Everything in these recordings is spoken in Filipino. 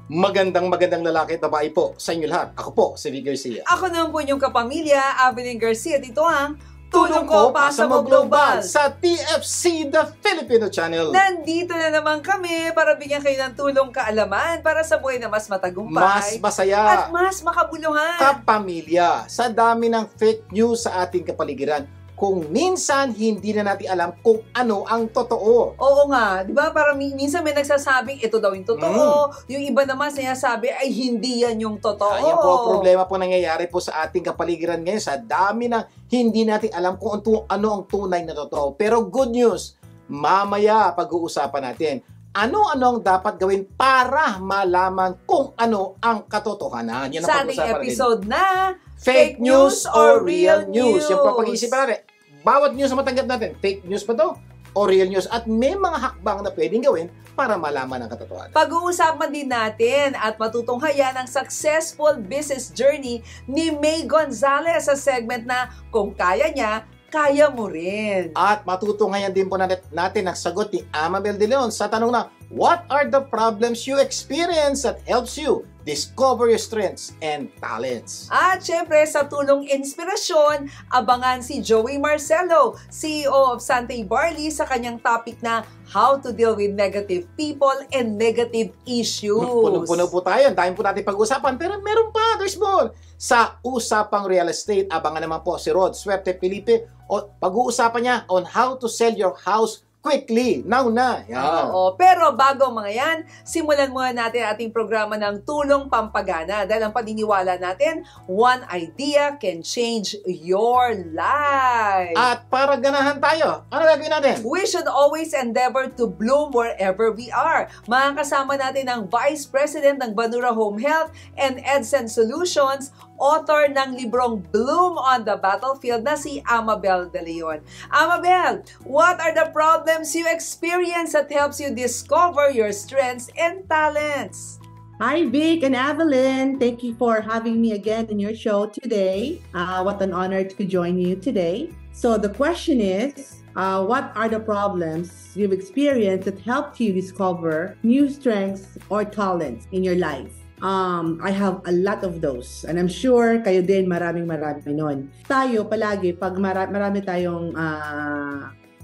Magandang lalaki at babae po sa inyo lahat. Ako po, si Vic Garcia. Ako naman po yung kapamilya, Avelyn Garcia. Dito ang Tulong Ko Pasa Mo Global sa TFC The Filipino Channel. Nandito na naman kami para bigyan kayo ng tulong kaalaman para sa buhay na mas matagumpay, mas masaya, at mas makabuluhan. Kapamilya, sa dami ng fake news sa ating kapaligiran, kung minsan hindi na natin alam kung ano ang totoo. Oo nga, di ba? Parang minsan may nagsasabing ito daw yung totoo. Yung iba naman sinasabi ay hindi yan yung totoo. Ayan po, problema po nangyayari po sa ating kapaligiran ngayon sa dami ng hindi natin alam kung ano ang tunay na totoo. Pero good news, mamaya pag-uusapan natin ano-ano ang dapat gawin para malaman kung ano ang katotohanan. Yan ang sa ating episode na Fake News or Real News. Yung pag-iisipan natin, bawat news na matanggap natin, fake news ba to o real news? At may mga hakbang na pwedeng gawin para malaman ang katotohanan. Pag-uusapan din natin at matutunghayan ang successful business journey ni May Gonzalez sa segment na Kung Kaya Niya, Kaya Mo Rin. At matutunghayan din po natin ang sagot ni Amabel De Leon sa tanong na, what are the problems you experience that helps you discover your strengths and talents? At syempre sa tulong inspirasyon, abangan si Joey Marcelo, CEO of Santay Barley sa kanyang topic na How to Deal with Negative People and Negative Issues. Puno-puno po tayo. Dahil po natin pag-usapan. Pero meron pa, there's more. Sa usapang real estate, abangan naman po si Rod Suerte Felipe o pag-uusapan niya on how to sell your house quickly, now na. Yan. Oo, pero bago mga yan, simulan muna natin ating programa ng Tulong Pampagana dahil ang paniniwala natin, one idea can change your life. At para ganahan tayo, ano gagawin natin? We should always endeavor to bloom wherever we are. Makakasama natin ang Vice President ng Banura Home Health and EdSen Solutions, author ng librong Bloom on the Battlefield na si Amabel De Leon. Amabel, what are the problems you experience that helps you discover your strengths and talents? Hi, Vic and Evelyn. Thank you for having me again in your show today. What an honor to join you today. So the question is, what are the problems you've experienced that helped you discover new strengths or talents in your life? I have a lot of those. And I'm sure kayo din maraming nun. Tayo palagi, pag marami tayong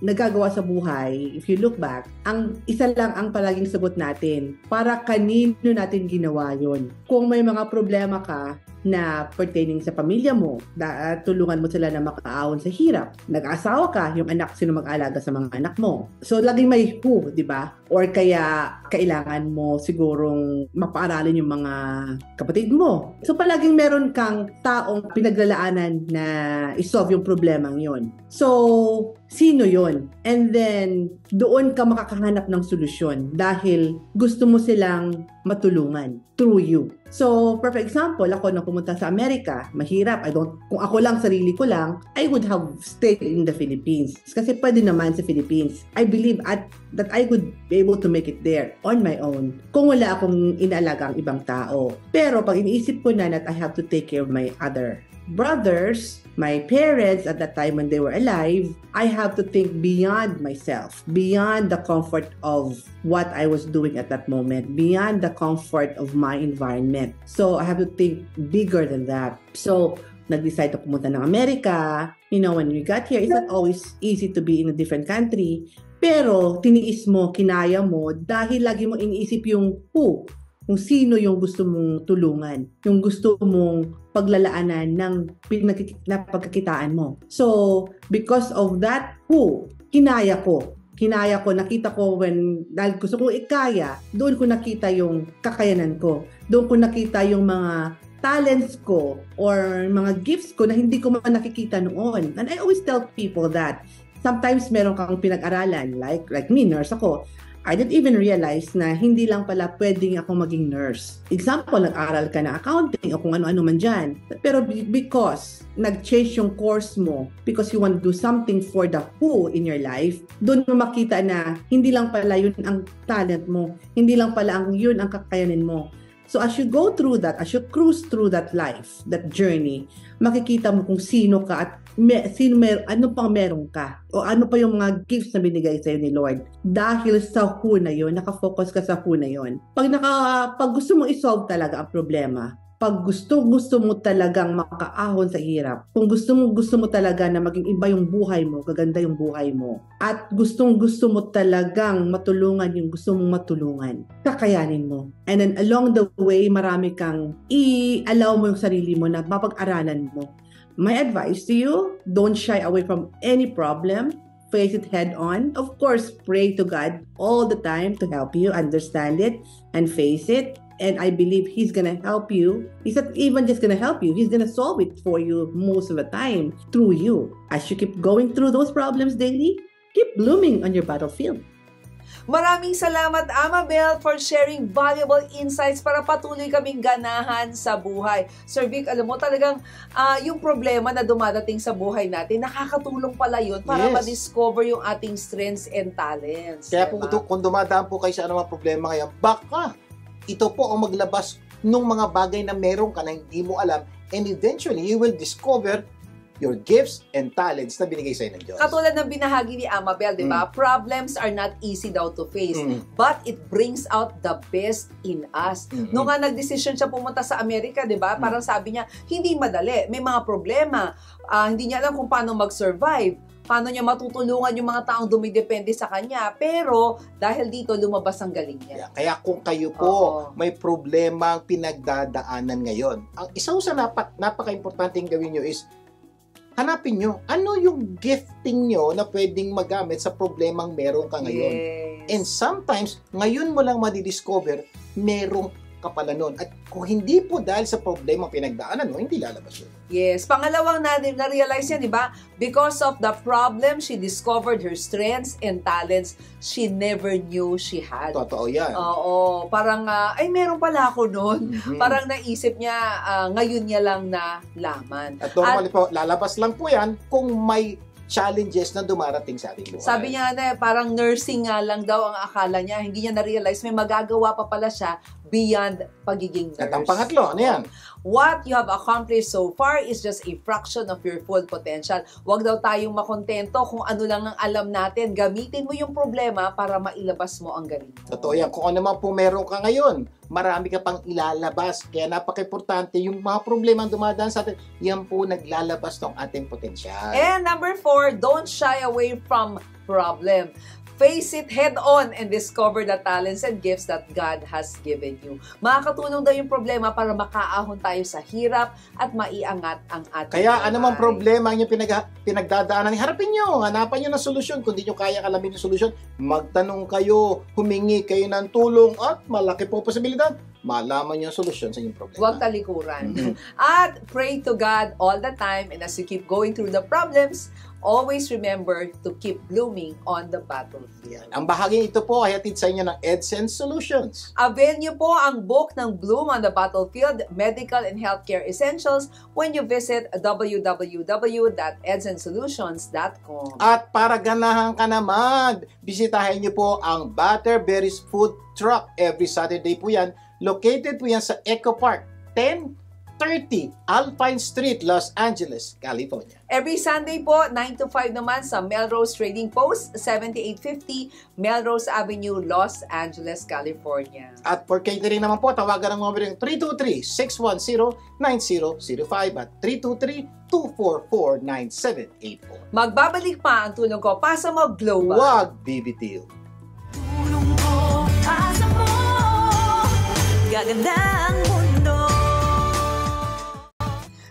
nagagawa sa buhay, if you look back, ang isa lang ang palaging sagot natin, para kanino natin ginawa yun. Kung may mga problema ka na pertaining sa pamilya mo, tulungan mo sila na makaahon sa hirap. Nag-asawa ka, yung anak, sino mag-alaga sa mga anak mo. So, laging may who, di ba? Or kaya, kailangan mo sigurong mapaaralin yung mga kapatid mo. So, palaging meron kang taong pinaglalaanan na isolve yung problemang yon. So, sino yon? And then, doon ka makakahanap ng solusyon dahil gusto mo silang matulungan through you. So, for example, ako na pumunta sa Amerika, mahirap. Kung ako lang, sarili ko lang, I would have stayed in the Philippines. Kasi pwede naman sa Philippines. I believe that I could be able to make it there on my own kung wala akong inaalaga ang ibang tao. Pero pag iniisip ko na that I have to take care of my other brothers, my parents at that time when they were alive, I have to think beyond myself, beyond the comfort of what I was doing at that moment, beyond the comfort of my environment. So I have to think bigger than that. So nag-decide ako pumunta ng Amerika. You know, when we got here, it's not always easy to be in a different country. Pero tiniis mo, kinaya mo, dahil lagi mo iniisip yung who, kung sino yung gusto mong tulungan, yung gusto mong paglalaanan ng pagkakitaan mo. So, because of that, kinaya ko, nakita ko dahil gusto ko ikaya, doon ko nakita yung kakayanan ko, doon ko nakita yung mga talents ko or mga gifts ko na hindi ko man nakikita noon. And I always tell people that sometimes meron kang pinag-aralan, like me, nurse ako. I didn't even realize na hindi lang pala pwedeng ako maging nurse. Example, nag-aral ka na accounting o kung ano-ano man dyan. Pero because nag-change yung course mo, because you want to do something for the who in your life, doon mo makita na hindi lang pala yun ang talent mo, hindi lang pala yun ang kakayanin mo. So as you go through that, as you cruise through that life, that journey, makikita mo kung sino ka at ano pang meron ka o ano pa yung mga gifts na binigay sa'yo ni Lord. Dahil sa who na yun, nakafocus ka sa who na yun. Pag gusto mo isolve talaga ang problema, pag gusto mo talagang makaahon sa hirap, kung gusto mo talaga na maging iba yung buhay mo, gaganda yung buhay mo, at gusto mo talagang matulungan yung gusto mong matulungan, kakayanin mo. And then along the way, marami kang i-allow mo yung sarili mo na mapag-aralan mo. My advice to you, don't shy away from any problem. Face it head on. Of course, pray to God all the time to help you understand it and face it. And I believe He's going to help you. He's not even just going to help you. He's going to solve it for you most of the time through you. As you keep going through those problems daily, keep blooming on your battlefield. Maraming salamat, Amabel, for sharing valuable insights para patuloy kaming ganahan sa buhay. Sir Vic, alam mo talagang yung problema na dumadating sa buhay natin, nakakatulong pala yun para ma-discover yung ating strengths and talents. Kaya kung dumadaan po kayo sa anumang problema ngayon, baka ito po ang maglabas ng mga bagay na meron ka na hindi mo alam, and eventually you will discover your gifts and talents na binigay sa'yo ng Diyos. Katulad ng binahagi ni Amabel, di ba? Problems are not easy daw to face, but it brings out the best in us. Nung nga nag-decision siya pumunta sa Amerika, di ba? Parang sabi niya, hindi madali. May mga problema. Hindi niya alam kung paano mag-survive. Paano niya matutulungan yung mga taong dumidepende sa kanya. Pero, dahil dito, lumabas ang galing niya. Kaya kung kayo po may problema ang pinagdadaanan ngayon, ang isa sa napaka-importanting gawin nyo is hanapin nyo, ano yung gifting nyo na pwedeng magamit sa problemang meron ka ngayon. And sometimes, ngayon mo lang madidiscover, merong ka pala nun. At kung hindi po dahil sa problema pinagdaanan mo, hindi lalabas yun. Yes. Pangalawang na-realize niya, di ba? Because of the problem, she discovered her strengths and talents she never knew she had. Totoo yan. Oo. Parang, ay, meron pala ako nun. Parang naisip niya, ngayon niya lang nalaman. At normally po, lalabas lang po yan kung may challenges na dumarating sa ating buhay. Sabi niya na parang nursing nga lang daw ang akala niya. Hindi niya na-realize may magagawa pa pala siya beyond pagiging nurse. At ang pangatlo, ano yan? What you have accomplished so far is just a fraction of your full potential. Huwag daw tayong makontento kung ano lang ang alam natin. Gamitin mo yung problema para mailabas mo ang galing mo. Totoo yan. Kung ano man po meron ka ngayon, marami ka pang ilalabas. Kaya napaka-importante yung mga problema ang dumadaan sa atin, yan po naglalabas ng ating potensyal. And number 4, don't shy away from problem. Face it head-on and discover the talents and gifts that God has given you. Makakatulong daw yung problema para makaahon tayo sa hirap at maiangat ang ating Kaya anumang problema ang inyong pinagdadaanan, harapin nyo, hanapan nyo ng solusyon. Kung di nyo kaya alamin yung solusyon, magtanong kayo, humingi kayo ng tulong at malaki po posibilidad, malaman nyo ang solusyon sa inyong problema. Huwag talikuran. At pray to God all the time, and as you keep going through the problems, always remember to keep blooming on the battlefield. Ang bahaging ito po ay hatid sa inyo ng EdSense Solutions. Avail niyo po ang book ng Bloom on the Battlefield, Medical and Healthcare Essentials when you visit www.edsensolutions.com. At para ganahan ka naman, bisitahin niyo po ang Butterberries Food Truck. Every Saturday po yan. Located po yan sa Eco Park, 1030 Alpine Street, Los Angeles, California. Every Sunday po, 9 to 5 naman sa Melrose Trading Post, 7850 Melrose Avenue, Los Angeles, California. At for catering naman po, tawagan ang number yung 323-610-9005 at 323-244-9784. Magbabalik pa ang tulong ko, pasa mo global. Huwag bibitiw. Tulong ko, pasa mo, gaganda ang mundo.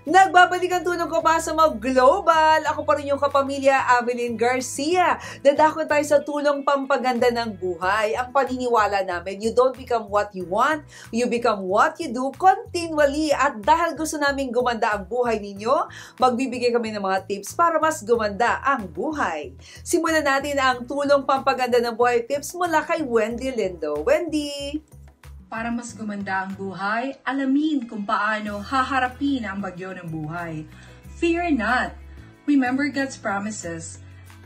Nagbabalik ang tulong ko pa sa mga global. Ako pa rin yung kapamilya, Avelyn Garcia. Dadako tayo sa tulong pampaganda ng buhay. Ang paniniwala namin, you don't become what you want, you become what you do continually. At dahil gusto namin gumanda ang buhay ninyo, magbibigay kami ng mga tips para mas gumanda ang buhay. Simulan natin ang tulong pampaganda ng buhay tips mula kay Wendy Lindo. Wendy! Para mas gumanda ang buhay, alamin kung paano haharapin ang bagyo ng buhay. Fear not. Remember God's promises.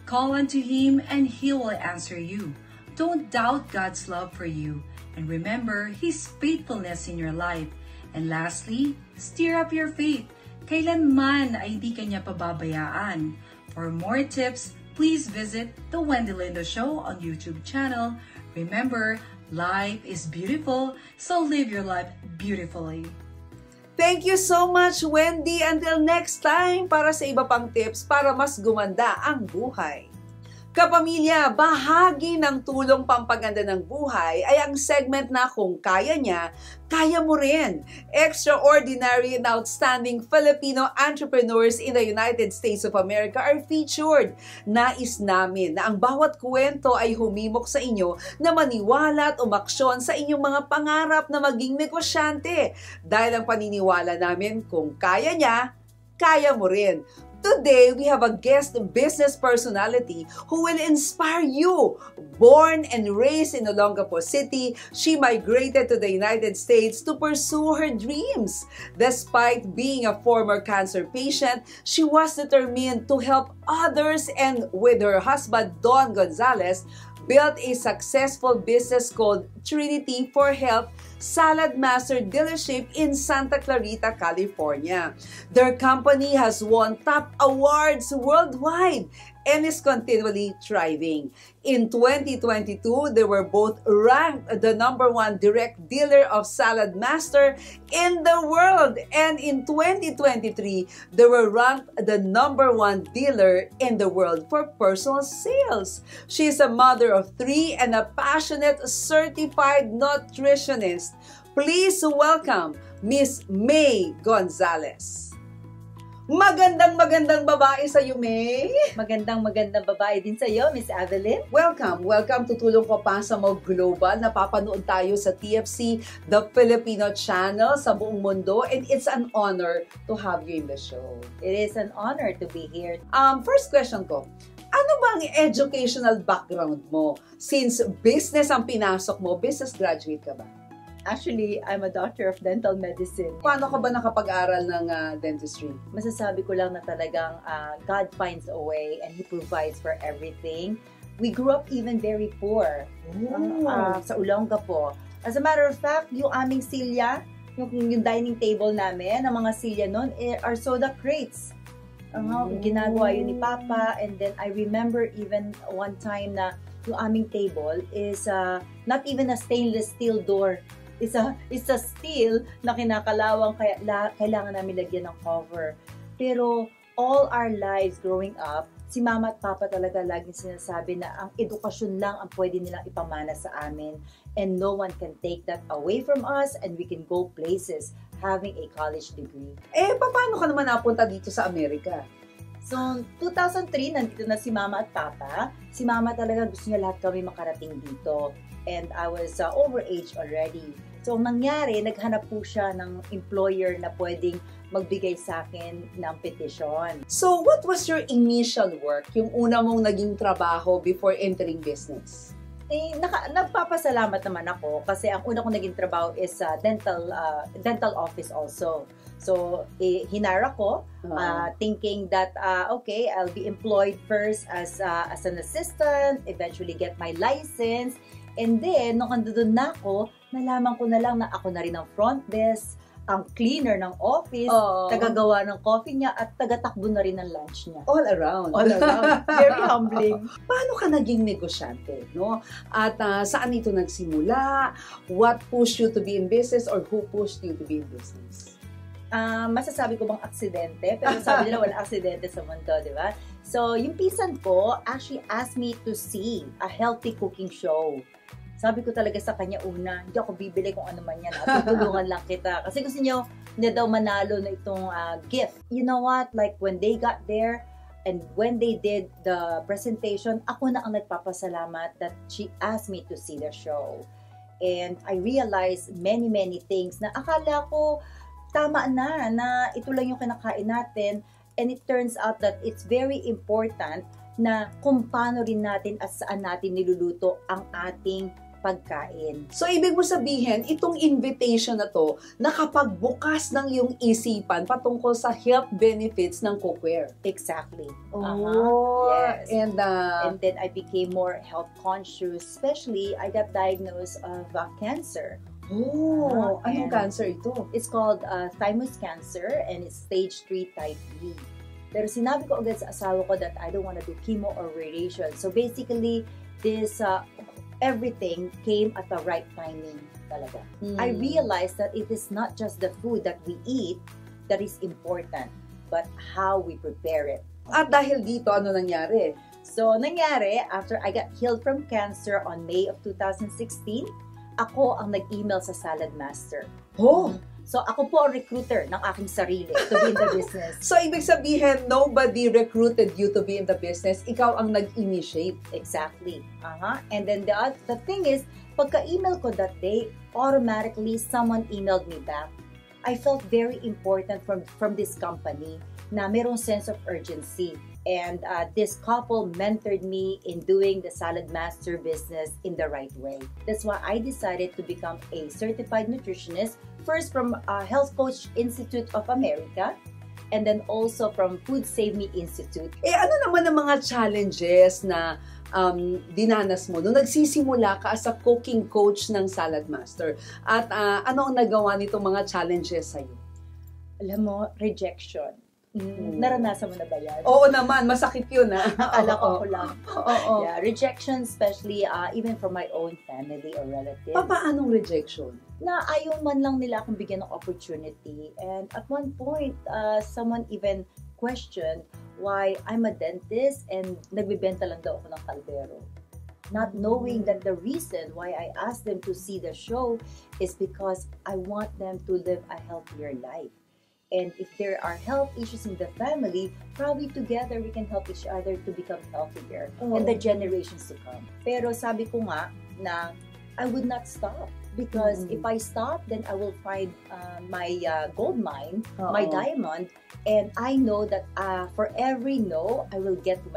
Call unto Him and He will answer you. Don't doubt God's love for you. And remember His faithfulness in your life. And lastly, stir up your faith. Kailanman ay hindi kanya pababayaan. For more tips, please visit the Wendy Lindo Show on YouTube channel. Remember, life is beautiful, so live your life beautifully. Thank you so much, Wendy. Until next time, para sa iba pang tips para mas gumanda ang buhay. Kapamilya, bahagi ng tulong pampaganda ng buhay ay ang segment na kung kaya niya, kaya mo rin. Extraordinary and outstanding Filipino entrepreneurs in the United States of America are featured. Nais namin na ang bawat kwento ay humimok sa inyo na maniwala at umaksyon sa inyong mga pangarap na maging negosyante. Dahil ang paniniwala namin kung kaya niya, kaya mo rin. Today, we have a guest business personality who will inspire you. Born and raised in Olongapo City, she migrated to the United States to pursue her dreams. Despite being a former cancer patient, she was determined to help others, and with her husband, Don Gonzalez, built a successful business called Trinity for Health Salad Master Dealership in Santa Clarita, California. Their company has won top awards worldwide and is continually thriving. In 2022, they were both ranked the #1 direct dealer of Salad Master in the world. And in 2023, they were ranked the #1 dealer in the world for personal sales. She is a mother of 3 and a passionate certified nutritionist. Please welcome Miss May Gonzalez. Magandang babae sa iyo, May. Magandang babae din sa iyo, Miss Evelyn. Welcome to Tulong Ko Pasa Mo Global. Napapanood tayo sa TFC, the Filipino channel sa buong mundo, and it's an honor to have you in the show. It is an honor to be here. First question ko, ano bang educational background mo? Since business ang pinasok mo, business graduate ka ba? Actually, I'm a doctor of dental medicine. Paano ka ba nakapag-aral ng dentistry? Masasabi ko lang na talagang God finds a way and He provides for everything. We grew up even very poor sa Olongapo. As a matter of fact, yung aming silya, yung dining table namin, ang mga silya nun are soda crates. Ginagawa yun ni Papa, and then I remember even one time na yung aming table is not even a stainless steel door. It's a steel na kinakalawang, kaya kailangan namin lagyan ng cover. Pero all our lives growing up, si Mama at Papa talaga laging sinasabi na ang edukasyon lang ang pwede nilang ipamana sa amin, and no one can take that away from us, and we can go places having a college degree. Paano ka naman napunta dito sa Amerika? So, 2003, nandito na si Mama at Papa. Si Mama talaga gusto niya lahat kami makarating dito. And I was overage already. So, ang nangyari, naghanap po siya ng employer na pwedeng magbigay sa akin ng petition. So, what was your initial work? Yung una mong naging trabaho before entering business? Nagpapasalamat naman ako kasi ang una kong naging trabaho is dental office also. So, hinire ako thinking that, okay, I'll be employed first as an assistant, eventually get my license. And then, nung andun na ako, nalaman ko na lang na ako na rin ang front desk, ang cleaner ng office, tagagawa ng coffee niya, at tagatakbo na rin ng lunch niya. All around. Very humbling. Paano ka naging negosyante, no? At saan ito nagsimula? What pushed you to be in business, or who pushed you to be in business? Masasabi ko bang aksidente? Pero sabi nila wala aksidente sa mundo, di ba? So, yung pinsan ko actually asked me to see a healthy cooking show. Sabi ko talaga sa kanya una, hindi ako bibili kung ano man yan. Tutulungan lang kita. Kasi gusto niya daw manalo na itong gift. You know what? Like when they got there and when they did the presentation, ako na ang nagpapasalamat that she asked me to see the show. And I realized many things na akala ko tama na ito lang yung kinakain natin. And it turns out that it's very important na kung paano rin natin at saan natin niluluto ang ating pagkain. So, ibig mo sabihin, itong invitation na to, nakapagbukas ng iyong isipan patungkol sa health benefits ng cookware. Exactly. Oh, Yes. and And then I became more health conscious, especially I got diagnosed of cancer. anong and- cancer ito? It's called thymus cancer and it's stage 3 type B. Pero sinabi ko agad sa asawa ko that I don't want to do chemo or radiation. So basically, this everything came at the right timing talaga. I realized that it is not just the food that we eat that is important, but how we prepare it. At dahil dito, ano nangyari? So, nangyari, after I got healed from cancer on May of 2016, ako ang nag-email sa Salad Master. Oh! So, ako po ang recruiter ng aking sarili to be in the business. So, ibig sabihin, nobody recruited you to be in the business. Ikaw ang nag-initiate. Exactly. And then the thing is, pagka-email ko that day, automatically someone emailed me back. I felt very important from this company na mayroong sense of urgency. And this couple mentored me in doing the Salad Master business in the right way. That's why I decided to become a certified nutritionist, first from Health Coach Institute of America, and then also from Food Save Me Institute. Ano naman ang mga challenges na dinanas mo nung nagsisimula ka as a cooking coach ng Salad Master? At ano ang nagawa nitong mga challenges sa'yo? Alam mo, rejection. Naranasan mo na ba yan? Oo naman, masakit yun ha. Akala ko ako lang. Oo. Yeah, rejection, especially even from my own family or relatives. Paanong rejection? Na ayaw man lang nila akong bigyan ng opportunity. And at one point, someone even questioned why I'm a dentist and nagbibenta lang daw ako ng kaldero. Not knowing that the reason why I asked them to see the show is because I want them to live a healthier life. And if there are health issues in the family, probably together we can help each other to become healthier in the generations to come. Pero sabi ko nga na I would not stop because if I stop, then I will find my gold mine, my diamond, and I know that for every no, I will get to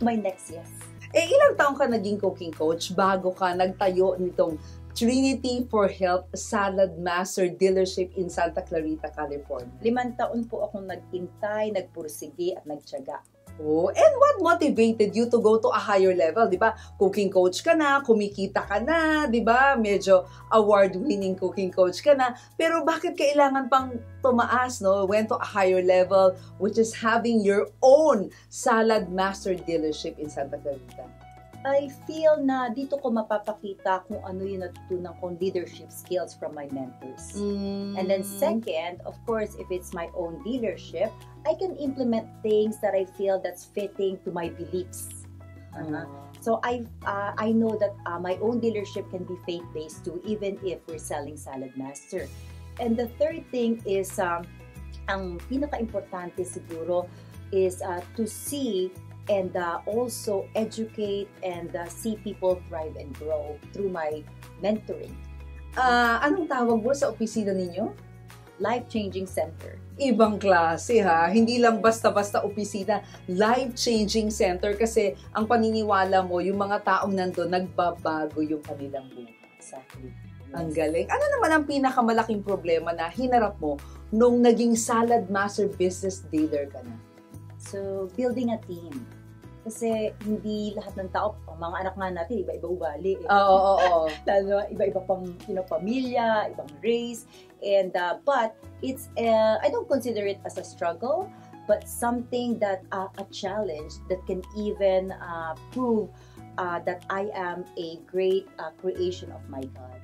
my next yes. Ilang taong ka naging cooking coach bago ka nagtayo nitong Trinity for Health Salad Master Dealership in Santa Clarita, California? 5 taon po akong nagtintay, nagpursige at nagtiyaga. Oh, and what motivated you to go to a higher level? 'Di ba? Cooking coach ka na, kumikita ka na, 'di ba? Medyo award-winning cooking coach ka na. Pero bakit kailangan pang tumaas, no? Went to a higher level, which is having your own Salad Master Dealership in Santa Clarita. I feel na dito ko mapapakita kung ano yung natutunan kong leadership skills from my mentors. And then second, of course, if it's my own dealership, I can implement things that I feel that's fitting to my beliefs. So I know that my own dealership can be faith-based too, even if we're selling Salad Master. And the third thing is, ang pinaka-importante siguro is to see and also educate and see people thrive and grow through my mentoring. Anong tawag mo sa opisina ninyo? Life-changing center. Ibang klase ha, hindi lang basta-basta opisina, life-changing center kasi ang paniniwala mo, yung mga taong nandun, nagbabago yung kanilang buhay. Exactly. Ang galing. Ano naman ang pinakamalaking problema na hinarap mo nung naging Salad Master business dealer ka na? So, building a team. Kasi hindi lahat ng tao, ang mga anak nga natin, iba-iba ugali. Oo. Lalo, iba-iba pang pamilya, ibang race. And but it's I don't consider it as a struggle, but something that a challenge that can even prove that I am a great creation of my God.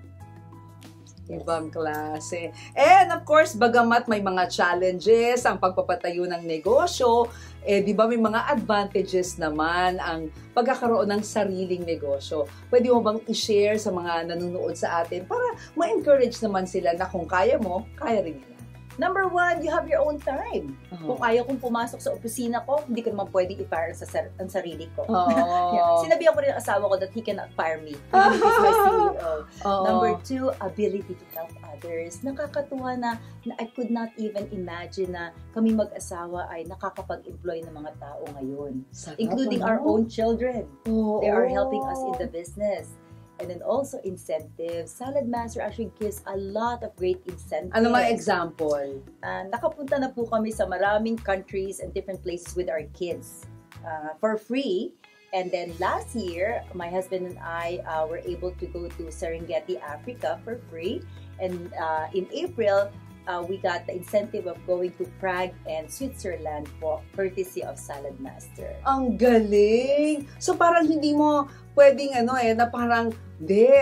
Ibang klase. And of course, bagamat may mga challenges ang pagpapatayo ng negosyo, di ba may mga advantages naman ang pagkakaroon ng sariling negosyo. Pwede mo bang i-share sa mga nanonood sa atin para ma-encourage naman sila na kung kaya mo, kaya rin nila? Number 1, you have your own time. Kung ayaw kong pumasok sa opisina ko, hindi ko naman pwedeng i-fire ang sarili ko. Yeah. Sinabihan ko rin ang asawa ko that he cannot fire me. He's my CEO. Number 2, ability to help others. Nakakatuwa na I could not even imagine na kami mag-asawa ay nakakapag-employ ng mga tao ngayon. Including our own children. They are helping us in the business. and then also incentives. Salad Master actually gives a lot of great incentives. Ano mga example? Nakapunta na po kami sa maraming countries and different places with our kids for free. And then last year, my husband and I were able to go to Serengeti, Africa for free. And in April, we got the incentive of going to Prague and Switzerland for courtesy of Salad Master. Ang galing! So parang hindi mo pwedeng na parang,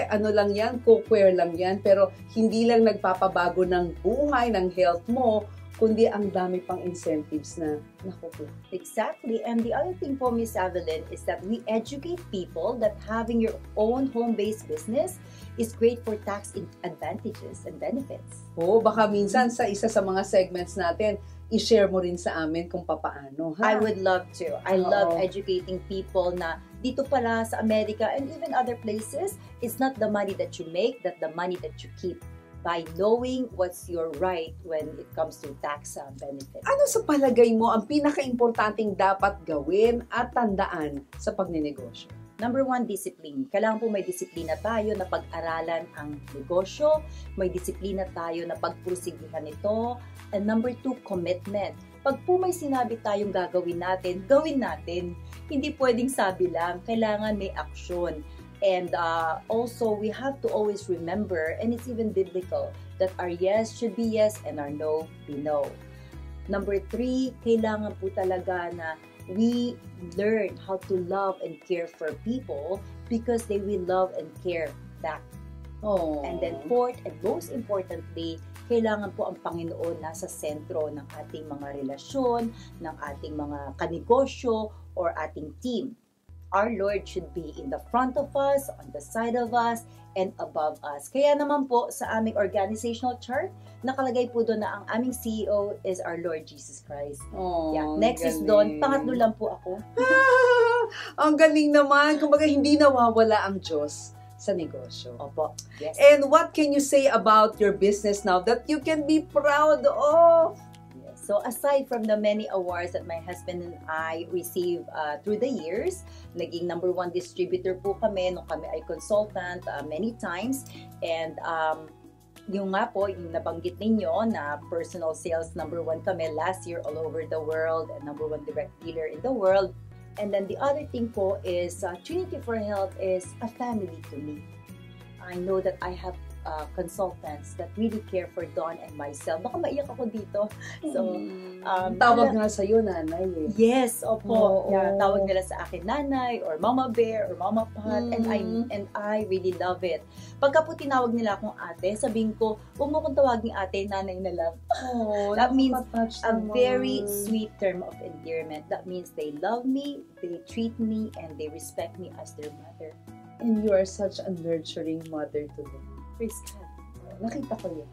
ano lang yan, cookware lang yan, pero hindi lang nagpapabago ng buhay, ng health mo, kundi ang dami pang incentives na nakukuha. Exactly. And the other thing po, Miss Evelyn, is that we educate people that having your own home-based business is great for tax advantages and benefits. Baka minsan sa isa sa mga segments natin, i-share mo rin sa amin kung papaano. Ha? I would love to. I love educating people na dito pala sa America and even other places, it's not the money that you make, that the money that you keep. By knowing what's your right when it comes to tax benefits. Ano sa palagay mo ang pinaka-importanting dapat gawin at tandaan sa pagninegosyo? Number 1, discipline. Kailangan po may disiplina tayo na pag-aralan ang negosyo, may disiplina tayo na pagpursigihan ito, and number 2, commitment. Pag po may sinabi tayong gagawin natin, gawin natin. Hindi pwedeng sabi lang, kailangan may aksyon. And also, we have to always remember, and it's even biblical, that our yes should be yes and our no be no. Number 3, kailangan po talaga na we learn how to love and care for people because they will love and care back. And then 4th, and most importantly, kailangan po ang Panginoon nasa sentro ng ating mga relasyon, ng ating mga kanegosyo, or ating team. Our Lord should be in the front of us, on the side of us, and above us. Kaya naman po sa aming organizational chart, nakalagay po doon na ang aming CEO is our Lord Jesus Christ. Next is doon, pangatlo lang po ako. Ang galing naman. Kumbaga, hindi nawawala ang Diyos sa negosyo. Opo. Yes. And what can you say about your business now that you can be proud of? So aside from the many awards that my husband and I received through the years, naging number 1 distributor po kami nung kami ay consultant many times. And yung nga po, yung nabanggit ninyo na personal sales number 1 kami last year all over the world and number 1 direct dealer in the world. And then the other thing po is Trinity for Health is a family to me. I know that I have consultants that really care for Dawn and myself. Baka maiyak ako dito. So, tawag nga sa'yo, nanay. Yes, opo. Tawag nila sa akin, nanay, or mama bear, or mama pot, and I really love it. Pagka po tinawag nila akong ate, sabihin ko, huwag mo kong tawagin ate, nanay na lang. That means a very sweet term of endearment. That means they love me, they treat me, and they respect me as their mother. And you are such a nurturing mother to them. Praise God. Nakita ko yun.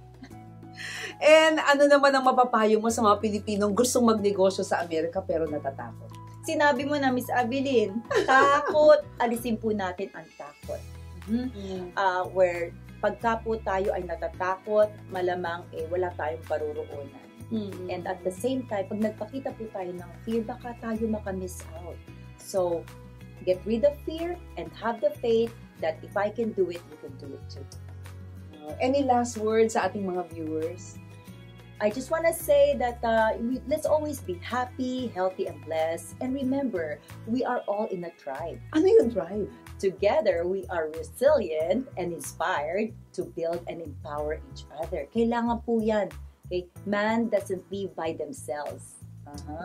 And ano naman ang mapapayo mo sa mga Pilipinong gustong magnegosyo sa Amerika pero natatakot? Sinabi mo na, Miss Abilin, takot. Alisin po natin ang takot. Where pagka po tayo ay natatakot, malamang wala tayong paruroonan. And at the same time, pag nagpakita po tayo ng fear, baka tayo makamiss out. So, get rid of fear and have the faith that if I can do it, you can do it too. Any last words sa ating mga viewers? I just want to say that let's always be happy, healthy, and blessed. And remember, we are all in a tribe. Ano yung tribe? Together, we are resilient and inspired to build and empower each other. Kailangan po yan. Okay? Man doesn't live by themselves.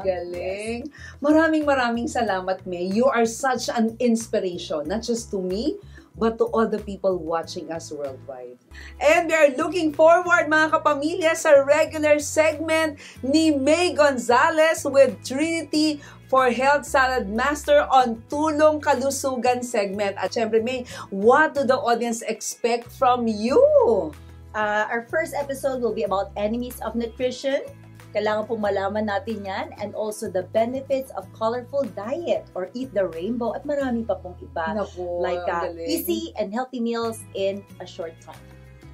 Galing. Yes. Maraming salamat, May. You are such an inspiration, not just to me, but to all the people watching us worldwide. And we are looking forward, mga kapamilya, sa regular segment ni May Gonzalez with Trinity for Health Salad Master on Tulong Kalusugan segment. At syempre, May, what do the audience expect from you? Our first episode will be about enemies of nutrition. Kailangan pong malaman natin yan, and also the benefits of colorful diet or eat the rainbow, at marami pa pong iba. Naku, like easy and healthy meals in a short time.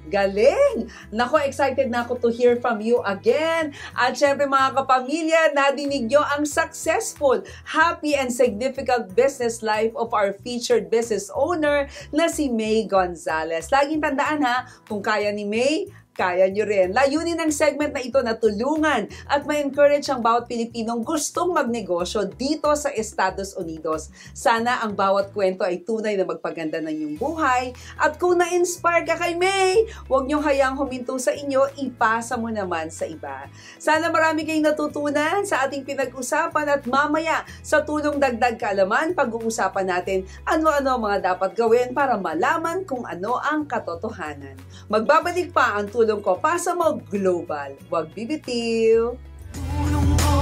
Galing! Nako, excited na ako to hear from you again. At syempre mga kapamilya, nadinig nyo ang successful, happy and significant business life of our featured business owner na si May Gonzalez. Laging tandaan ha, kung kaya ni May, kaya nyo rin. Layunin ng segment na ito na tulungan at ma-encourage ang bawat Pilipinong gustong magnegosyo dito sa Estados Unidos. Sana ang bawat kwento ay tunay na magpaganda ng iyong buhay. At kung na-inspire ka kay May, huwag niyong hayaang huminto sa inyo, ipasa mo naman sa iba. Sana marami kayong natutunan sa ating pinag-usapan at mamaya sa tulong dagdag kaalaman, pag-uusapan natin ano-ano ang mga dapat gawin para malaman kung ano ang katotohanan. Magbabalik pa ang tulong ko, pasa mo global. Huwag bibitiw. Tulong ko,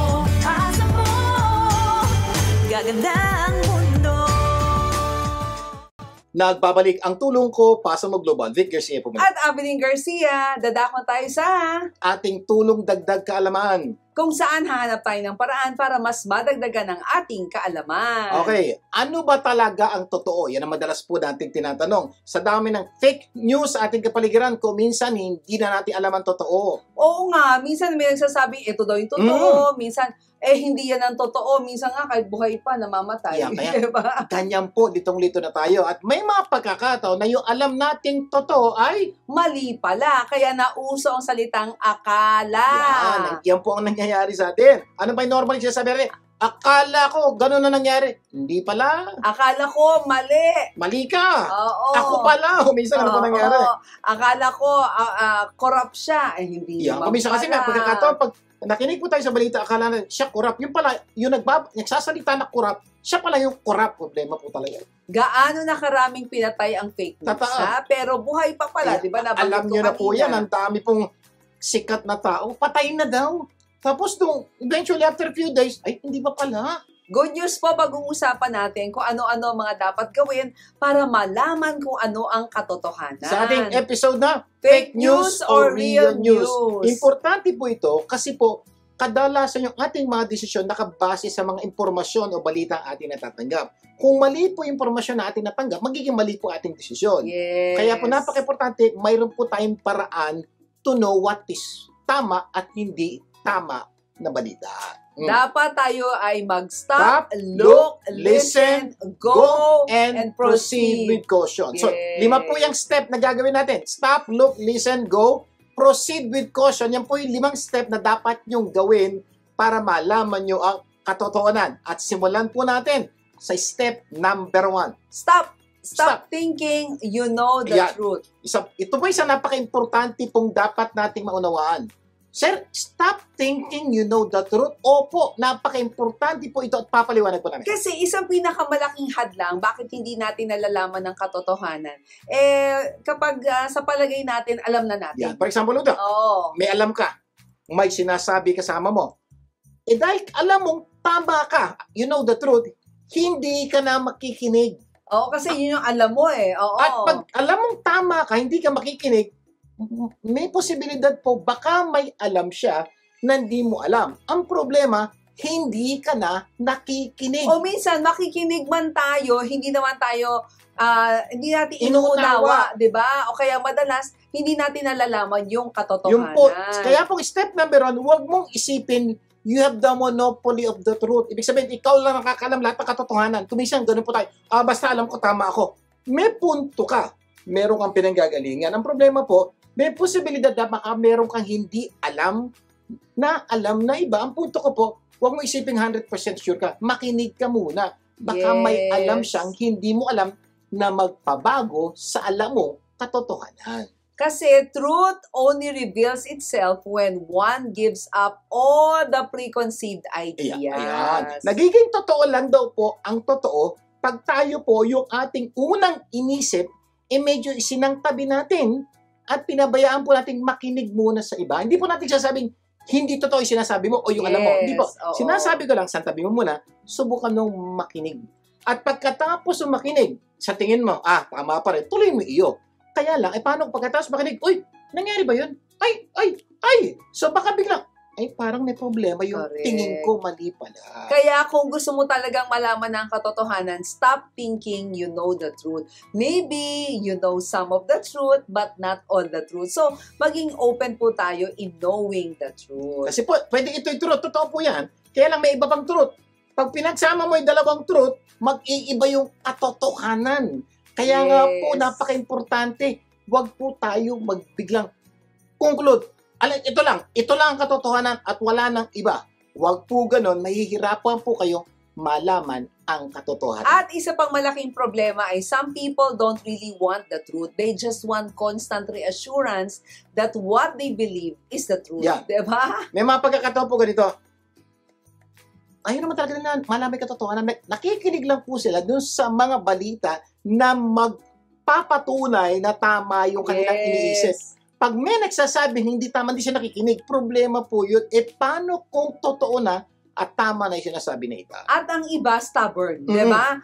pasa mo. Gaganda ang mundo. Nagbabalik ang tulong ko, pasa mo global. Vic Garcia po. At Evelyn Garcia, dadakon tayo sa Ating tulong dagdag kaalaman. kung saan hahanap tayo ng paraan para mas madagdagan ang ating kaalaman. Okay, ano ba talaga ang totoo? Yan ang madalas po nating tinatanong. Sa dami ng fake news sa ating kapaligiran, kung minsan hindi na natin alam ang totoo. Oo nga, minsan may nagsasabing ito daw yung totoo, minsan hindi yan ang totoo, minsan nga kahit buhay pa namamatay. Yeah, kaya- Diba? Ganyan po, litong-lito na tayo. At may mga pagkakataon na yung alam nating totoo ay Mali pala, kaya nauso ang salitang akala. yan po ang nangyayari sa atin. Ano ba yung normal siya sabi natin? Akala ko, gano'n na nangyari. Hindi pala. Akala ko mali. Mali ka. Oo. Ako pala. Minsan ano pa nangyari? Oo. Akala ko corrupt siya. Hindi Yeah, naman kuminsan kasi may pala. pagkakataon, pag nakinig po tayo sa balita, akala na siya corrupt. Yung pala, yung nagsasalita na corrupt, siya pala yung corrupt. Problema po talaga. Gaano na karaming pinatay ang fake news, Totoo. ha? Pero buhay pa pala, Kaya, di ba? Nabanggit alam ko nyo na po kanina. yan, ang dami pong sikat na tao, patay na daw. Tapos nung eventually after a few days, ay hindi pa pala. Good news po, pag-uusapan natin kung ano-ano ang mga dapat gawin para malaman kung ano ang katotohanan. Sa ating episode na Fake news or real news? Importante po ito kasi po, kadalasan yung ating mga desisyon nakabase sa mga impormasyon o balita ang ating natatanggap. Kung mali po yung impormasyon na ating natanggap, magiging mali po ating desisyon. Yes. Kaya po napaka-importante, mayroon po tayong paraan to know what is tama at hindi tama na balita. Dapat tayo ay Stop, mag-stop, look, listen, listen, go, and proceed with caution. So, Yes. 5 po yung step na gagawin natin. Stop, look, listen, go, proceed with caution. Yan po yung 5 step na dapat nyong gawin para malaman nyo ang katotohanan. At simulan po natin sa step number 1. Stop. Stop. Stop thinking you know the Ayan. truth. Ito po isang napaka-importante pong dapat nating maunawaan. Sir, stop thinking you know the truth. Opo, napaka-importante po ito at papaliwanag po namin. Kasi isang pinakamalaking hadlang bakit hindi natin nalalaman ng katotohanan. Kapag sa palagay natin, alam na natin. Yan. For example, Luda, Oo. may alam ka, may sinasabi kasama mo. Dahil alam mong tama ka, you know the truth, hindi ka na makikinig. Oo, kasi yun yung alam mo Oo. At pag alam mong tama ka, hindi ka makikinig, may posibilidad po, baka may alam siya na hindi mo alam. Ang problema, hindi ka na nakikinig. O minsan, makikinig man tayo, hindi naman tayo, hindi natin Inuunawa. inuunawa, di ba? O kaya madalas, hindi natin nalalaman yung Yung katotohanan. po, kaya po step number 1, huwag mong isipin you have the monopoly of the truth. Ibig sabihin, ikaw lang nakakalam lahat ng katotohanan. Kuminsan, ganun po tayo. Basta alam ko, tama ako. May punto ka. Meron kang pinanggagalingan. Ang problema po, may posibilidad na baka meron kang hindi alam na iba. Ang punto ko po, huwag mo isipin 100% sure ka. Makinig ka muna. Baka may Yes. alam siyang hindi mo alam na magpabago sa alam mo katotohanan. Kasi truth only reveals itself when one gives up all the preconceived ideas. Ayan. Nagiging totoo lang daw po ang totoo pag tayo po yung ating unang inisip, medyo isinangtabi natin at pinabayaan po natin makinig muna sa iba. Hindi po natin sasabing, hindi totoo yung sinasabi mo o yung alam mo. Hindi po. oo. Sinasabi ko lang, santabi mo muna, subukan mong makinig. At pagkatapos ng makinig, sa tingin mo, tama pa rin, tuloy mo iyo. Kaya lang, paano pagkatapos makinig, uy, nangyari ba yun? Ay! So baka biglang, ay parang may problema yung Correct. tingin ko mali pala. Kaya kung gusto mo talagang malaman ang katotohanan, stop thinking you know the truth. Maybe you know some of the truth, but not all the truth. So, maging open po tayo in knowing the truth. Kasi po, pwede ito yung truth. Totoo po yan. Kaya lang may iba pang truth. Pag pinagsama mo yung dalawang truth, mag-iiba yung katotohanan. Kaya nga po, Yes. napaka-importante. Huwag po tayo magbiglang conclude. Ito lang ang katotohanan at wala nang iba. Huwag po ganon, mahihirapan po kayo malaman ang katotohanan. At isa pang malaking problema ay some people don't really want the truth. They just want constant reassurance that what they believe is the truth. Yeah. Diba? May mga pagkakataon po ganito. Ayun naman talaga na malaman yung katotohanan. Nakikinig lang po sila dun sa mga balita na magpapatunay na tama yung kanilang iniisip. Pag may nagsasabing hindi tama, hindi siya nakikinig, problema po yun. Paano kung totoo na at tama na yung sinasabi na iba? At ang iba, stubborn. Diba?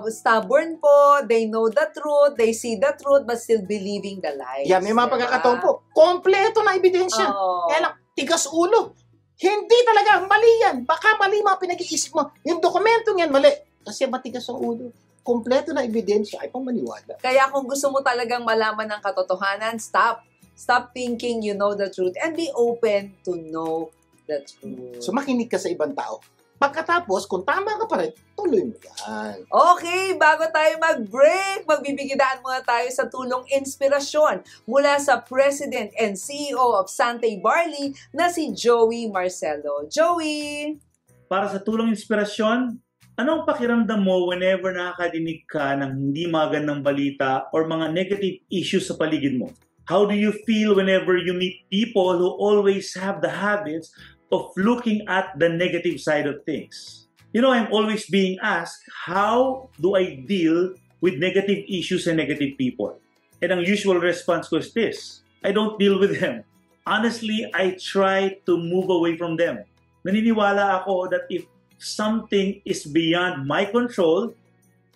Stubborn po, they know the truth, they see the truth, but still believing the lies. Yeah, may mga pagkakataon po. Kompleto na ebidensya. Oo. Kaya lang, tigas ulo. Hindi talaga, mali yan. Baka mali mga pinag-iisip mo. Yung dokumentong yan, mali. Kasi matigas ang ulo. Kompleto na ebidensya, ay pang maniwala. Kaya kung gusto mo talagang malaman ang katotohanan, stop. Stop thinking you know the truth and be open to know the truth. So makinig ka sa ibang tao. Pagkatapos, kung tama ka pa rin, tuloy mo yan. Okay, bago tayo mag-break, magbibigidaan muna tayo sa tulong inspirasyon mula sa President and CEO of Santay Barley na si Joey Marcelo. Joey! Para sa tulong inspirasyon, anong pakiramdam mo whenever nakakadinig ka ng hindi magandang balita or mga negative issues sa paligid mo? How do you feel whenever you meet people who always have the habits of looking at the negative side of things? You know, I'm always being asked, how do I deal with negative issues and negative people? And ang usual response ko is this: I don't deal with them. Honestly, I try to move away from them. Naniniwala ako that if something is beyond my control,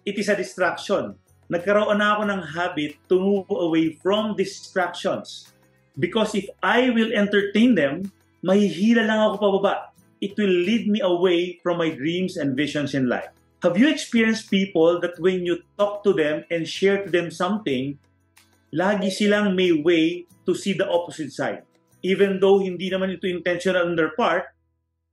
it is a distraction. Nagkaroon na ako ng habit to move away from distractions. Because if I will entertain them, mahihila lang ako pababa. It will lead me away from my dreams and visions in life. Have you experienced people that when you talk to them and share to them something, lagi silang may way to see the opposite side? Even though hindi naman ito intentional on their part,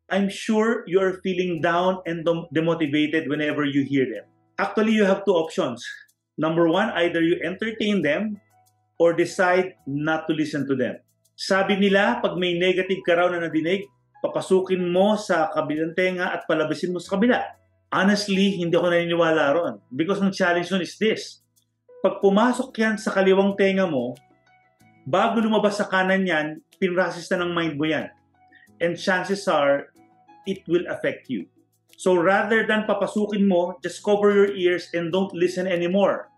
I'm sure you're feeling down and demotivated whenever you hear them. Actually, you have two options. Number one, either you entertain them or decide not to listen to them. Sabi nila, pag may negative ka raw na nadinig, papasukin mo sa kabilang tenga at palabasin mo sa kabila. Honestly, hindi ako naniniwala ron. Because ang challenge nun is this: pag pumasok yan sa kaliwang tenga mo, bago lumabas sa kanan yan, pinrasis na ng mind mo yan. And chances are, it will affect you. So rather than papasukin mo, just cover your ears and don't listen anymore.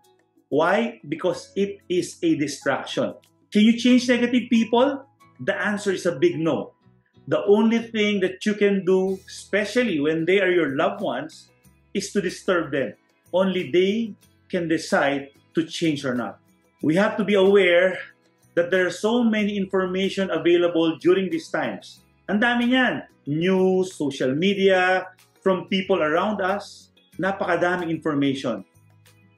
Why? Because it is a distraction. Can you change negative people? The answer is a big no. The only thing that you can do, especially when they are your loved ones, is to disturb them. Only they can decide to change or not. We have to be aware that there are so many information available during these times. Ang dami niyan. News, social media, from people around us, napakadaming information.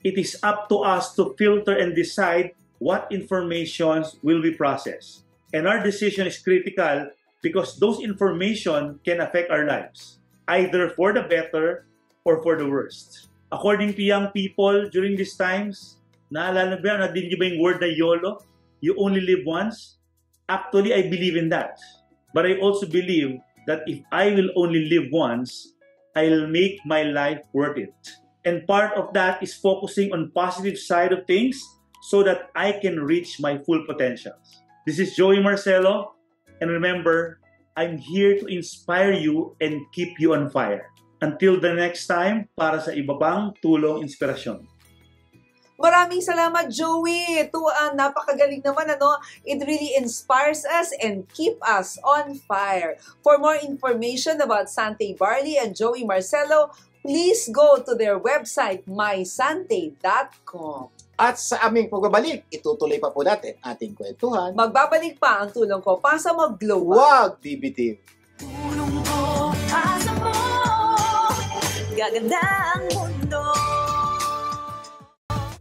It is up to us to filter and decide what informations will be processed. And our decision is critical because those information can affect our lives, either for the better or for the worst. According to young people during these times, naalala ba, nadinig niyo ba yung word na YOLO? You only live once? Actually, I believe in that. But I also believe that if I will only live once, I'll make my life worth it. And part of that is focusing on positive side of things so that I can reach my full potentials. This is Joey Marcelo, and remember, I'm here to inspire you and keep you on fire. Until the next time, para sa iba pang tulong inspirasyon. Maraming salamat, Joey. Ito ang napakagaling naman, ano? It really inspires us and keep us on fire. For more information about Santay Barley and Joey Marcelo, please go to their website, mysante.com. At sa aming pagbabalik, itutuloy pa po natin ating kwentuhan. Magbabalik pa ang tulong ko para sa mag-global. Wag bibitin. Tulong ko, asa mo, gaganda ang mundo.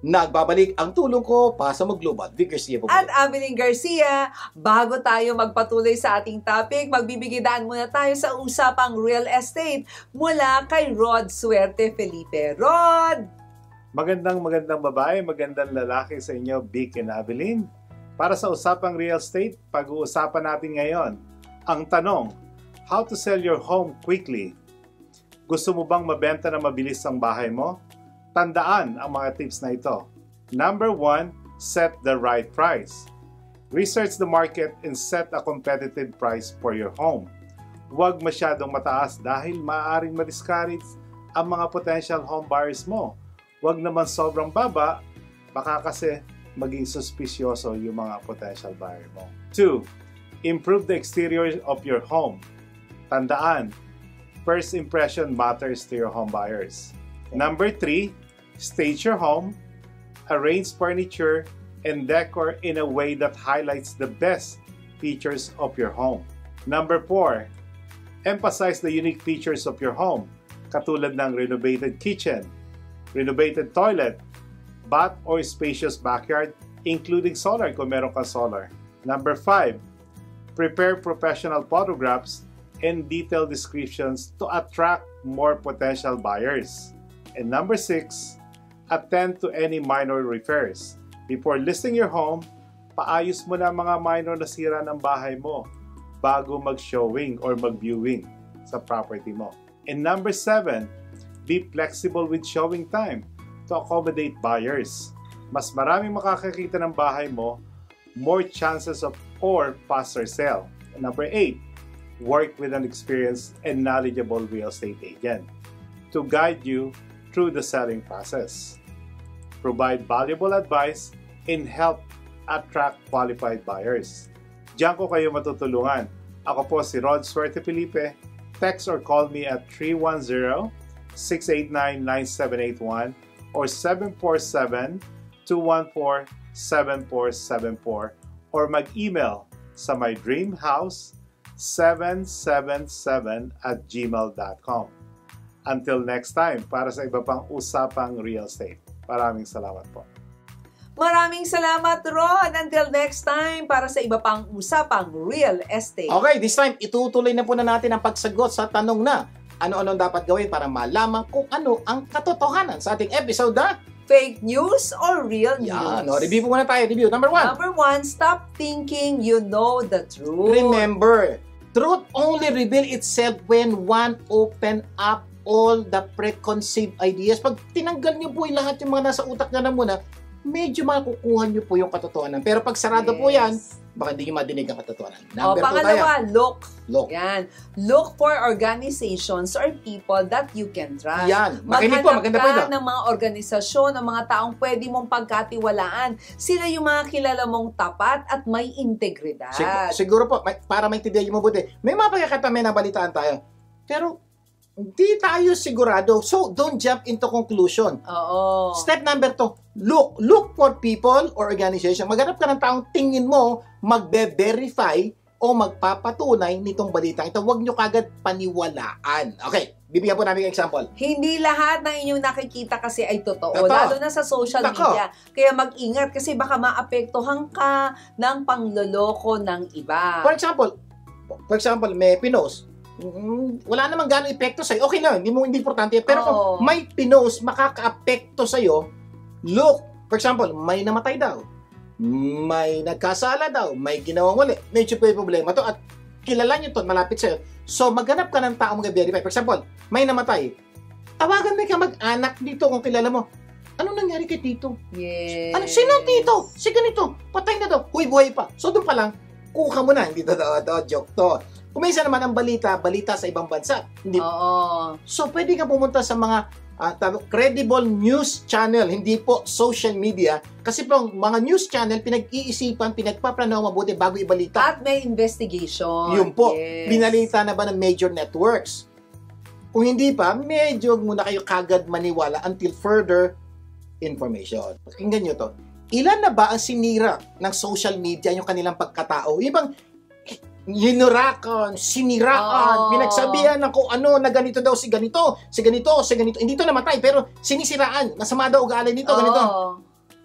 Nagbabalik ang tulong ko para sa mag-global. Vic Garcia po. At Amelie Garcia, bago tayo magpatuloy sa ating topic, magbibigidaan muna tayo sa usapang real estate mula kay Rod Suerte Felipe. Rod! Magandang babae, magandang lalaki sa inyo, Vic and Avelin. Para sa usapang real estate, pag-uusapan natin ngayon ang tanong, how to sell your home quickly? Gusto mo bang mabenta na mabilis ang bahay mo? Tandaan ang mga tips na ito. Number 1, set the right price. Research the market and set a competitive price for your home. Huwag masyadong mataas dahil maaaring ma-discourage ang mga potential home buyers mo. Huwag naman sobrang baba, baka kasi maging suspisyoso yung mga potential buyer mo. 2, improve the exterior of your home. Tandaan, first impression matters to your home buyers. Number 3, stage your home, arrange furniture, and decor in a way that highlights the best features of your home. Number 4, emphasize the unique features of your home, katulad ng renovated kitchen, renovated toilet, bath or spacious backyard, including solar kung meron kang solar. Number 5, prepare professional photographs and detailed descriptions to attract more potential buyers. And number 6, attend to any minor repairs. Before listing your home, paayos mo na mga minor na sira ng bahay mo bago mag-showing or mag-viewing sa property mo. And number 7, be flexible with showing time to accommodate buyers. Mas maraming makakakita ng bahay mo, more chances of or faster sale. And number 8, work with an experienced and knowledgeable real estate agent to guide you through the selling process. Provide valuable advice and help attract qualified buyers. Diyan ko kayo matutulungan. Ako po si Rod Suerte Felipe. Text or call me at 310-689-9781 or 747-214-7474 or mag-email sa mydreamhouse777@gmail.com. Until next time, para sa iba pang usapang real estate. Maraming salamat po. Maraming salamat, Rod. Until next time, para sa iba pang usapang real estate. Okay, this time, itutuloy na po na natin ang pagsagot sa tanong na ano-ano dapat gawin para malaman kung ano ang katotohanan sa ating episode na Fake news or real news? Yan, no, review po muna tayo. Review. Number 1. Number 1, stop thinking you know the truth. Remember, truth only reveal itself when one open up all the preconceived ideas. Pag tinanggal niyo po yung lahat yung mga nasa utak na muna, medyo makukuha niyo po yung katotohanan. Pero pag sarado po yan, baka hindi niyo madinig ang katotohanan. Number 2 pangalawa, tayo. Look. Yan. Look for organizations or people that you can trust. Yan. Makinig po, maganda po ito. Maghanap ka ng mga organisasyon, ng mga taong pwede mong pagkatiwalaan. Sila yung mga kilala mong tapat at may integridad. Siguro po, para maintindihan niyo mabuti, may mga pagkakataon na balitaan tayo. Pero, hindi tayo sigurado. So, don't jump into conclusion. Oo. Step number 2, look for people or organization. Maghanap ka ng taong tingin mo magbe-verify o magpapatunay nitong balitang ito. Huwag nyo kagad paniwalaan. Okay, bibigyan po namin ng example. Hindi lahat ng inyong nakikita kasi ay totoo. Totoo. Lalo na sa social Nako. media. Kaya mag-ingat kasi baka maapektuhan ka ng pangloloko ng iba. For example, may pinost. Wala namang gano'ng epekto sa'yo. Okay lang, hindi importante. Pero kung may pinost, makaka-apekto sa'yo, look. For example, may namatay daw. May nagkasala daw. May ginawang mali. Medyo po yung problema to. At kilala nyo to, malapit sa'yo. So, maghanap ka ng taong mag-verify. For example, may namatay. Tawagan mo ka mag-anak dito kung kilala mo. Anong nangyari kay Tito? Yes. Sino ang Tito? Si ganito. Patay na daw. Huy, buhay pa. So, doon pa lang, kuha mo na. Hindi to joke to. Kung minsan naman ang balita sa ibang bansa. Hindi. Oo. So, pwede ka pumunta sa mga credible news channel, hindi po social media. Kasi po, mga news channel, pinag-iisipan, pinagpaplano mabuti bago ibalita. At may investigation. Yun po. Yes. Binalita na ba ng major networks? Kung hindi pa, medyo muna kayo kagad maniwala until further information. Pakinggan nyo to. Ilan na ba ang sinira ng social media yung kanilang pagkatao? Ibang yinurakan, siniraan, pinagsabihan ng kung ano na ganito daw si ganito. Hindi to namatay, pero sinisiraan. Masama daw ugali nito, ganito.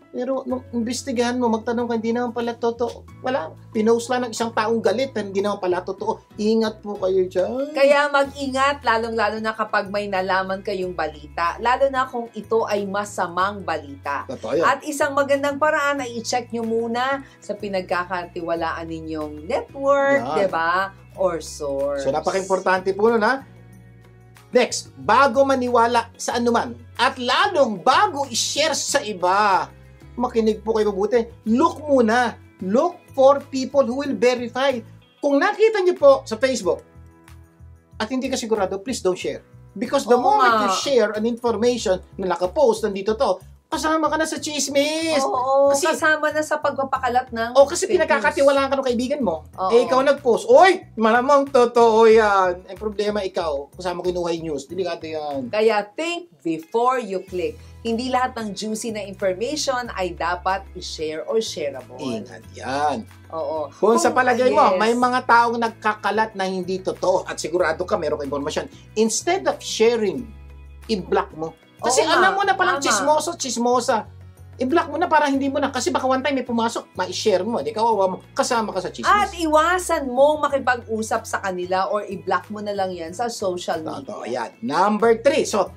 Pero nung imbestigahan mo, magtanong ka, hindi naman pala totoo. Wala. Pinost lang ng isang taong galit, hindi naman pala totoo. Ingat po kayo dyan. Kaya mag-ingat, lalong-lalo na kapag may nalaman kayong balita. Lalo na kung ito ay masamang balita. Totoo yan. At isang magandang paraan ay i-check nyo muna sa pinagkakatiwalaan ninyong network, Yan. diba? Or source. So, napaka-importante po nun, ha? Next, bago maniwala sa anuman, at lalong bago i-share sa iba, makinig po kayo mabuti. Look muna. Look for people who will verify. Kung nakita niyo po sa Facebook at hindi ka sigurado, please don't share. Because the moment you share an information na nakapost, nandito to, kasama ka na sa chismis. Oo, Kasi- kasama na sa pagpapakalat ng Kasi fake pinagkakatiwalaan ka ng kaibigan mo. Oo. Ikaw nag-post. Oy, malamang totoo yan. Ang problema ikaw, kasama kinuha yung news. Delikado yan. Kaya think before you click. Hindi lahat ng juicy na information ay dapat i-share or shareable. Ingat yan. Oo. Kung sa palagay mo, yes. may mga taong nagkakalat na hindi totoo at sigurado ka meron kang impormasyon, instead of sharing, i-block mo. Kasi Oo nga, alam mo na palang tama. chismosa. I-block mo na para hindi mo na. Kasi baka one time may pumasok, ma-share mo. Di kawawa mo. Kasama ka sa chismis. At iwasan mong makipag-usap sa kanila or i-block mo na lang yan sa social media. Totoo yan. Number 3. So,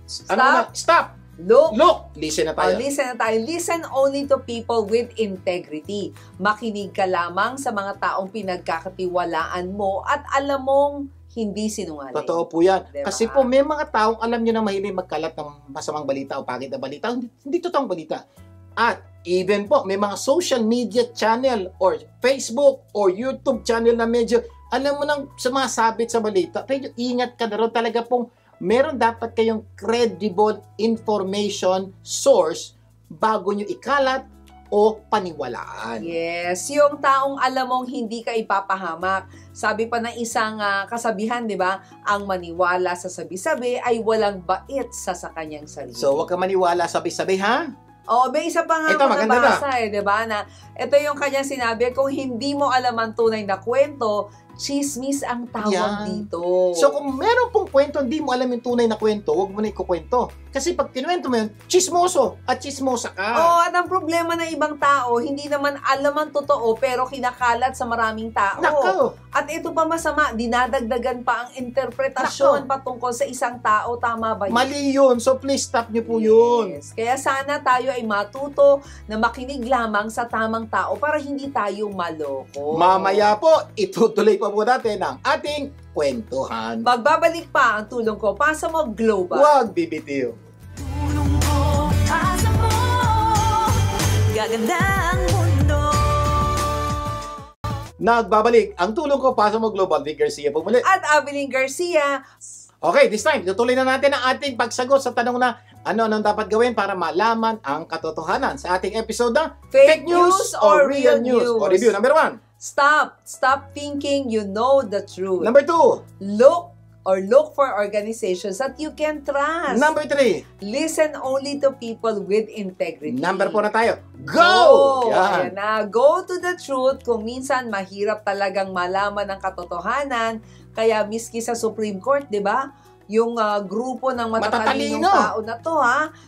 stop. Look. Listen na Oh, tayo. listen na tayo. Listen only to people with integrity. Makinig ka lamang sa mga taong pinagkakatiwalaan mo at alam mong hindi sinungaling. Totoo po yan. Diba? Kasi po may mga taong alam nyo na mahilig magkalat ng masamang balita o pangit na balita. Hindi totoong balita. At even po, may mga social media channel or Facebook or YouTube channel na medyo alam mo nang sumasabit sa balita. Pero ingat ka na rin talaga pong meron dapat kayong credible information source bago nyo ikalat o paniwalaan. Yes, yung taong alam mong hindi ka ipapahamak. Sabi pa ng isang kasabihan, di ba? Ang maniwala sa sabi-sabi ay walang bait sa kanyang sarili. So, huwag ka maniwala sabi-sabi, ha? Oo, may isa pa nga Ito, ako maganda nabasa di ba? Na ito yung kanyang sinabi, kung hindi mo alam ang tunay na kwento, chismis ang tawag Yan. dito. So, kung meron pong kwento, hindi mo alam yung tunay na kwento, huwag mo na ikukwento. Kasi pag kinuwento mo yun, chismoso at chismosa ka. Oo, at ang problema ng ibang tao, hindi naman alam ang totoo, pero kinakalat sa maraming tao. Nako. At ito pa masama, dinadagdagan pa ang interpretasyon patungkol sa isang tao. Tama ba yun? Mali yun. So, please stop niyo po yun. Yes. Kaya sana tayo ay matuto na makinig lamang sa tamang tao para hindi tayo maloko. Mamaya po, itutuloy pa po natin ang ating kwentuhan. Magbabalik pa ang tulong ko. Pasa mo global. Huwag bibitiw. Tulong ko pasa mo, gaganda ang mundo. Nagbabalik ang tulong ko para sa mga Global. Vic Garcia po muli. At Abilene Garcia. Okay, this time, tutuloy na natin ang ating pagsagot sa tanong na ano-anong dapat gawin para malaman ang katotohanan sa ating episode na Fake news or real news? O review, number 1. Stop thinking you know the truth. Number 2. Look for organizations that you can trust. Number 3. Listen only to people with integrity. Number 4 na tayo. Go! Ayan na. Go to the truth. Kung minsan mahirap talagang malaman ang katotohanan, kaya miski sa Supreme Court, di ba? Yung grupo ng matatalinong Matatalino. tao na to,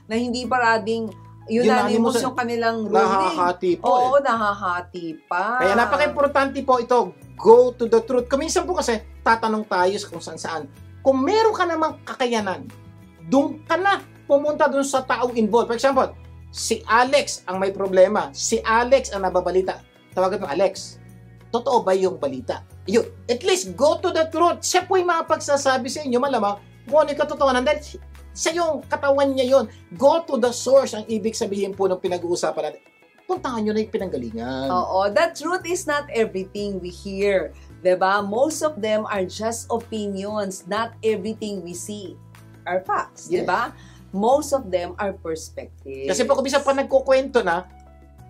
na hindi parading unanimous yung kanilang ruling. Nahahati po Oo, nahahati pa. Kaya napaka-importante po ito, go to the truth. Kuminsan po kasi, tatanong tayo sa kung saan-saan. Kung meron ka namang kakayanan, doon ka na pumunta doon sa taong involved. For example, si Alex ang may problema. Si Alex ang nababalita. Tawagan mo, Alex, totoo ba yung balita? Yun. At least, go to the truth. Siya po yung mapagsasabi sa inyo, malamang, kung ano yung katotohanan. Dahil sa yung katawan niya yon. Go to the source ang ibig sabihin po ng pinag-uusapan natin. Puntahan nyo na yung pinanggalingan. Oo, the truth is not everything we hear. Diba? Most of them are just opinions. Not everything we see are facts. Yes. Diba? Most of them are perspectives. Kasi po kung bisa pa nagkukwento na,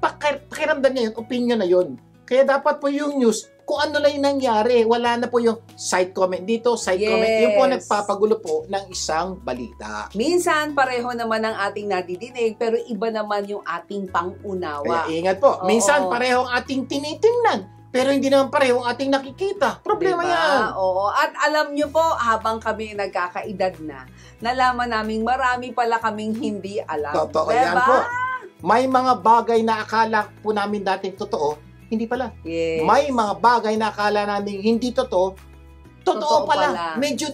pakiramdam niya yun, opinion na yun. Kaya dapat po yung news, kung ano lang yung nangyari. Wala na po yung side comment dito, side comment. Yung po nagpapagulo po ng isang balita. Minsan, pareho naman ang ating nadidinig, pero iba naman yung ating pangunawa. Kaya ingat po. Oo. Minsan, pareho ang ating tinitingnan, pero hindi naman pareho ang ating nakikita. Problema Diba? yan. Oo. At alam nyo po, habang kami nagkakaedad na, nalaman naming marami pala kaming hindi alam. Totoo Diba? yan po. May mga bagay na akala po namin dating totoo, hindi pala. Yes. May mga bagay na akala namin hindi totoo, totoo pala. Medyo,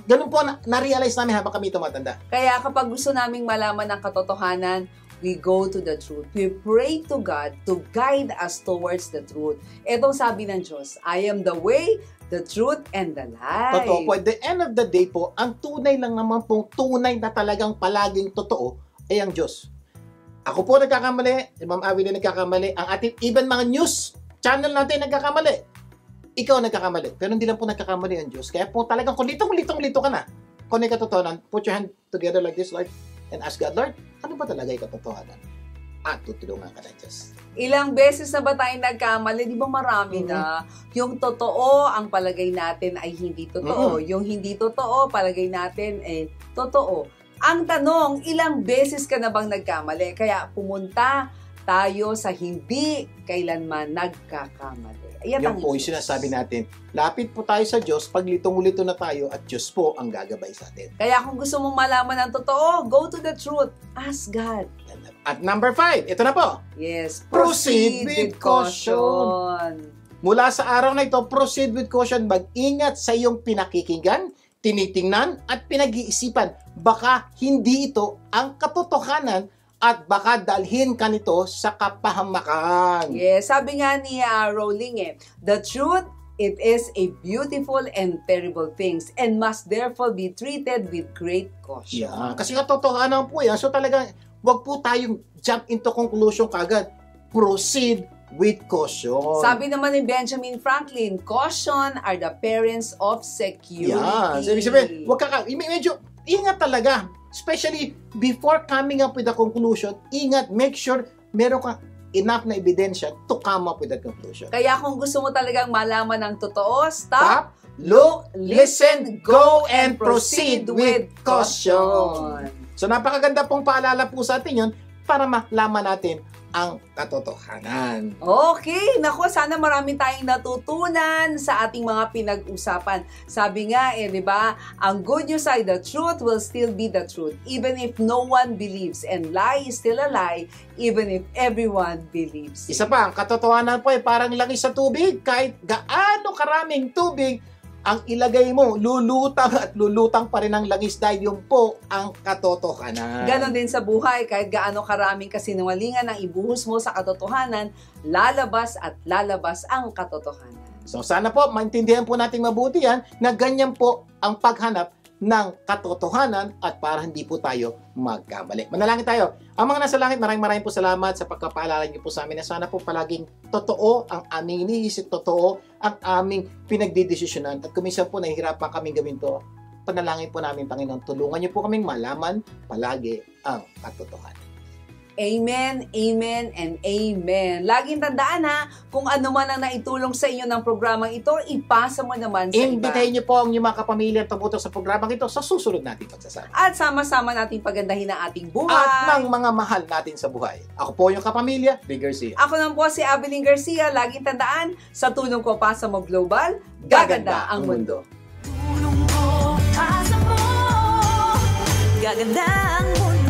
ganun po na-realize namin habang kami tumatanda. Kaya kapag gusto naming malaman ng katotohanan, we go to the truth. We pray to God to guide us towards the truth. Etong sabi ng Diyos, I am the way, the truth, and the life. Totoo po. At the end of the day po, ang tunay lang naman pong tunay na talagang palaging totoo ay ang Diyos. Ako po nagkakamali, si Ma'am Avilene nagkakamali, ang ating even mga news channel natin nagkakamali. Ikaw nagkakamali. Pero hindi lang po nagkakamali ang Diyos. Kaya po talagang kung litong-lito ka na, kung may katotohanan, put your hand together like this, Lord, and ask God, Lord, ano ba talaga yung katotohanan? At tutulungan ka na, Diyos. Ilang beses na ba tayo nagkamali? Di ba marami na? Yung totoo, ang palagay natin ay hindi totoo. Yung hindi totoo, palagay natin ay totoo. Ang tanong, ilang beses ka na bang nagkamali? Kaya pumunta tayo sa hindi kailanman nagkakamali. Ayan Yung po yung sinasabi natin, lapit po tayo sa Diyos, pag litong-lito na tayo at Diyos po ang gagabay sa atin. Kaya kung gusto mong malaman ang totoo, go to the truth. Ask God. At number 5, ito na po. Yes. Proceed with caution. Mula sa araw na ito, proceed with caution. Mag-ingat sa iyong pinakikinggan, tinitingnan at pinag-iisipan. Baka hindi ito ang katotohanan at baka dalhin ka nito sa kapahamakan. Yes, sabi nga ni Rowling the truth, it is a beautiful and terrible things and must therefore be treated with great caution. Yeah, kasi katotohanan po yan. So talagang wag po tayong jump into conclusion kagad. Proceed with caution. Sabi naman ni Benjamin Franklin, caution are the parents of security. Yeah, so ibig sabihin, medyo ingat talaga. Especially before coming up with a conclusion, ingat, make sure meron kang enough na ebidensya to come up with that conclusion. Kaya kung gusto mo talagang malaman ng totoo, stop, look, listen, go, and proceed with caution. So napakaganda pong paalala po sa atin yun para malaman natin ang katotohanan. Okay, naku, sana marami tayong natutunan sa ating mga pinag-usapan. Sabi nga di ba, ang good news ay the truth will still be the truth even if no one believes, and lie is still a lie even if everyone believes. Isa pa, ang katotohanan po ay parang langis sa tubig. Kahit gaano karaming tubig ang ilagay mo, lulutang at lulutang pa rin ang langis dahil yung po ang katotohanan. Ganon din sa buhay, kahit gaano karaming kasinungalingan ang ibuhos mo sa katotohanan, lalabas at lalabas ang katotohanan. So sana po, maintindihan po natin mabuti yan na ganyan po ang paghanap ng katotohanan at para hindi po tayo magkamali. Manalangin tayo. Ang mga nasa langit, maraming po salamat sa pagkapaalala niyo po sa amin na sana po palaging totoo ang aming iniisip, totoo ang aming pinagdidesisyonan. At kuminsan po nahihirapan kaming gawin to, panalangin po namin, Panginoon, tulungan niyo po kaming malaman palagi ang katotohanan. Amen, amen, and amen. Laging tandaan kung ano man ang naitulong sa inyo ng programang ito, ipasa mo naman sa iba. Imbitahin niyo po ang inyong mga kapamilya tumutok sa programang ito sa susunod nating pagsasama. At sama-sama nating pagandahin ang ating buhay. At ng mga mahal natin sa buhay. Ako po yung kapamilya, Big Garcia. Ako naman po si Avilene Garcia. Laging tandaan, sa tulong ko pa sa Mo Global, gaganda ang mundo. Tulong ko, asa mo, gaganda ang mundo.